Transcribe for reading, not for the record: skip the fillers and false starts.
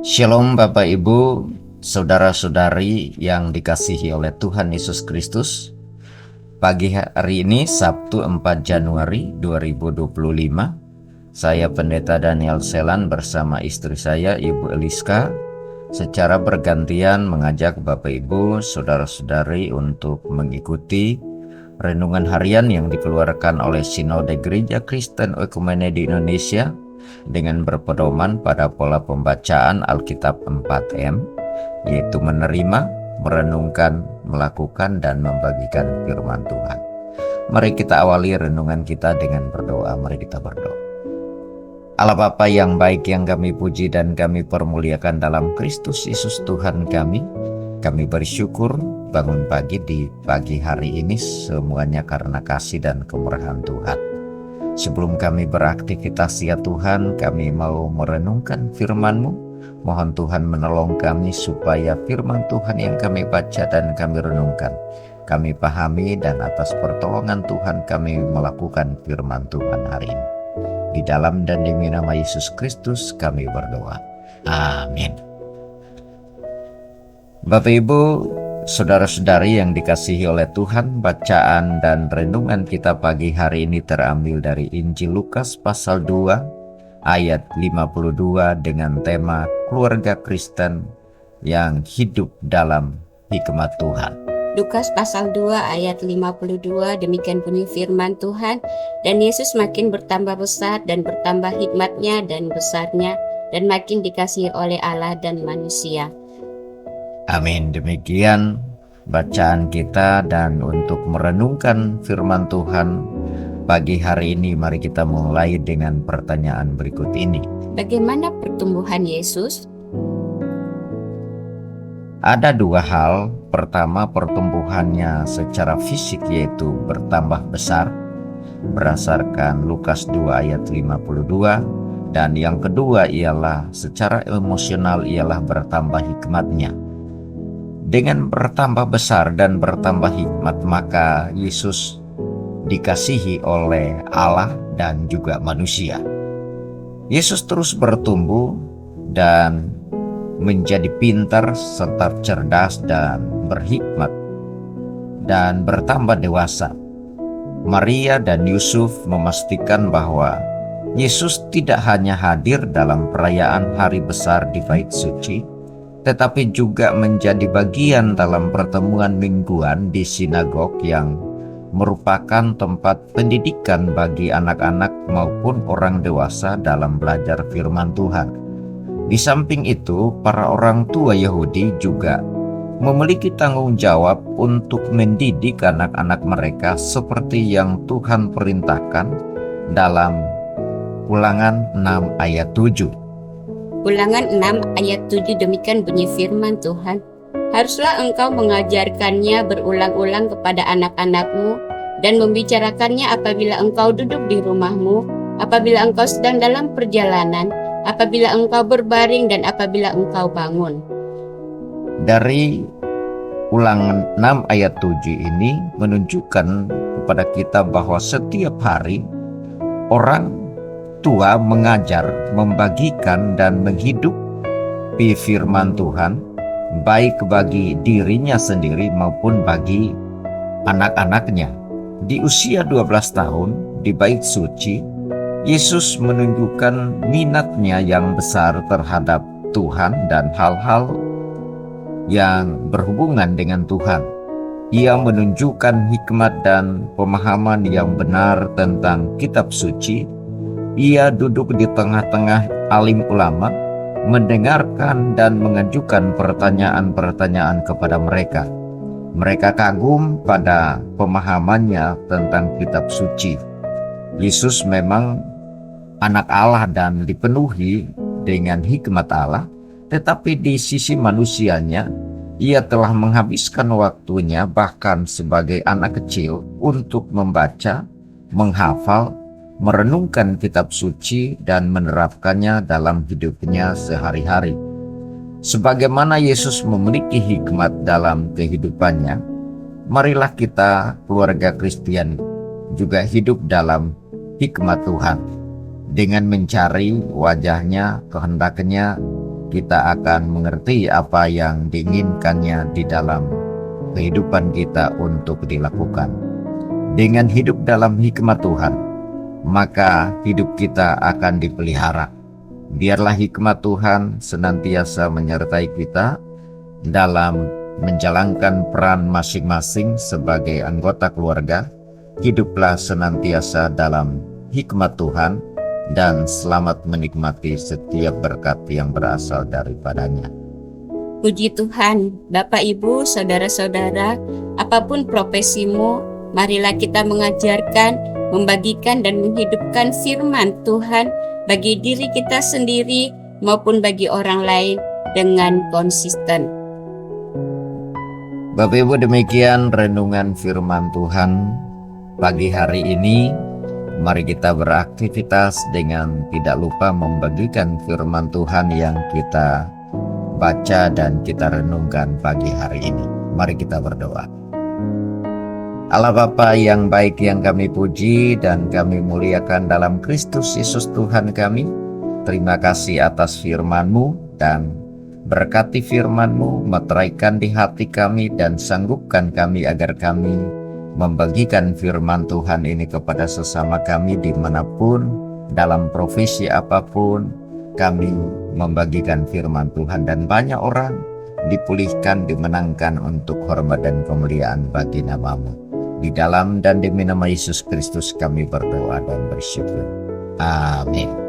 Shalom Bapak Ibu, Saudara-saudari yang dikasihi oleh Tuhan Yesus Kristus. Pagi hari ini Sabtu 4 Januari 2025, saya Pendeta Daniel Selan bersama istri saya Ibu Eliska secara bergantian mengajak Bapak Ibu, Saudara-saudari untuk mengikuti renungan harian yang dikeluarkan oleh Sinode Gereja Kristen Oekumene di Indonesia dengan berpedoman pada pola pembacaan Alkitab 4M, yaitu menerima, merenungkan, melakukan, dan membagikan firman Tuhan. Mari kita awali renungan kita dengan berdoa. Mari kita berdoa. Allah Bapa yang baik, yang kami puji dan kami permuliakan dalam Kristus Yesus Tuhan kami bersyukur bangun pagi di pagi hari ini semuanya karena kasih dan kemurahan Tuhan. Sebelum kami beraktivitas ya Tuhan, kami mau merenungkan firman-Mu. Mohon Tuhan menolong kami supaya firman Tuhan yang kami baca dan kami renungkan, kami pahami, dan atas pertolongan Tuhan kami melakukan firman Tuhan hari ini. Di dalam dan demi nama Yesus Kristus kami berdoa. Amin. Bapak Ibu, Saudara-saudari yang dikasihi oleh Tuhan, bacaan dan renungan kita pagi hari ini terambil dari Injil Lukas pasal 2 ayat 52 dengan tema keluarga Kristen yang hidup dalam hikmat Tuhan. Lukas pasal 2 ayat 52, demikian bunyi firman Tuhan. Dan Yesus makin bertambah besar dan bertambah hikmatnya dan besarnya, dan makin dikasihi oleh Allah dan manusia. Amin. Demikian bacaan kita, dan untuk merenungkan firman Tuhan pagi hari ini, mari kita mulai dengan pertanyaan berikut ini. Bagaimana pertumbuhan Yesus? Ada dua hal. Pertama, pertumbuhannya secara fisik, yaitu bertambah besar berdasarkan Lukas 2 ayat 52, dan yang kedua ialah secara emosional, ialah bertambah hikmatnya. Dengan bertambah besar dan bertambah hikmat, maka Yesus dikasihi oleh Allah dan juga manusia. Yesus terus bertumbuh dan menjadi pintar serta cerdas dan berhikmat dan bertambah dewasa. Maria dan Yusuf memastikan bahwa Yesus tidak hanya hadir dalam perayaan hari besar di Bait Suci, tetapi juga menjadi bagian dalam pertemuan mingguan di sinagog yang merupakan tempat pendidikan bagi anak-anak maupun orang dewasa dalam belajar firman Tuhan. Di samping itu, para orang tua Yahudi juga memiliki tanggung jawab untuk mendidik anak-anak mereka seperti yang Tuhan perintahkan dalam Ulangan 6 ayat 7. Ulangan 6 ayat 7, demikian bunyi firman Tuhan. Haruslah engkau mengajarkannya berulang-ulang kepada anak-anakmu dan membicarakannya apabila engkau duduk di rumahmu, apabila engkau sedang dalam perjalanan, apabila engkau berbaring, dan apabila engkau bangun. Dari Ulangan 6 ayat 7 ini menunjukkan kepada kita bahwa setiap hari orang tua mengajar, membagikan, dan menghidupi firman Tuhan, baik bagi dirinya sendiri maupun bagi anak-anaknya. Di usia 12 tahun di Bait Suci, Yesus menunjukkan minatnya yang besar terhadap Tuhan dan hal-hal yang berhubungan dengan Tuhan. Ia menunjukkan hikmat dan pemahaman yang benar tentang kitab suci. Ia duduk di tengah-tengah alim ulama, mendengarkan dan mengajukan pertanyaan-pertanyaan kepada mereka. Mereka kagum pada pemahamannya tentang kitab suci. Yesus memang anak Allah dan dipenuhi dengan hikmat Allah, tetapi di sisi manusianya, ia telah menghabiskan waktunya bahkan sebagai anak kecil untuk membaca, menghafal, merenungkan kitab suci, dan menerapkannya dalam hidupnya sehari-hari. Sebagaimana Yesus memiliki hikmat dalam kehidupannya, marilah kita keluarga Kristen juga hidup dalam hikmat Tuhan dengan mencari wajahnya, kehendaknya, kita akan mengerti apa yang diinginkannya di dalam kehidupan kita untuk dilakukan. Dengan hidup dalam hikmat Tuhan, maka hidup kita akan dipelihara. Biarlah hikmat Tuhan senantiasa menyertai kita dalam menjalankan peran masing-masing sebagai anggota keluarga. Hiduplah senantiasa dalam hikmat Tuhan dan selamat menikmati setiap berkat yang berasal daripadanya. Puji Tuhan, Bapak, Ibu, Saudara-saudara, apapun profesimu, marilah kita mengajarkan, membagikan dan menghidupkan firman Tuhan bagi diri kita sendiri maupun bagi orang lain dengan konsisten. Bapak Ibu, demikian renungan firman Tuhan pagi hari ini. Mari kita beraktivitas dengan tidak lupa membagikan firman Tuhan yang kita baca dan kita renungkan pagi hari ini. Mari kita berdoa. Allah Bapa yang baik, yang kami puji dan kami muliakan dalam Kristus Yesus Tuhan kami, terima kasih atas firman-Mu, dan berkati firman-Mu, meteraikan di hati kami dan sanggupkan kami agar kami membagikan firman Tuhan ini kepada sesama kami dimanapun, dalam profesi apapun, kami membagikan firman Tuhan dan banyak orang dipulihkan, dimenangkan untuk hormat dan kemuliaan bagi nama-Mu. Di dalam dan demi nama Yesus Kristus kami berdoa dan bersyukur. Amin.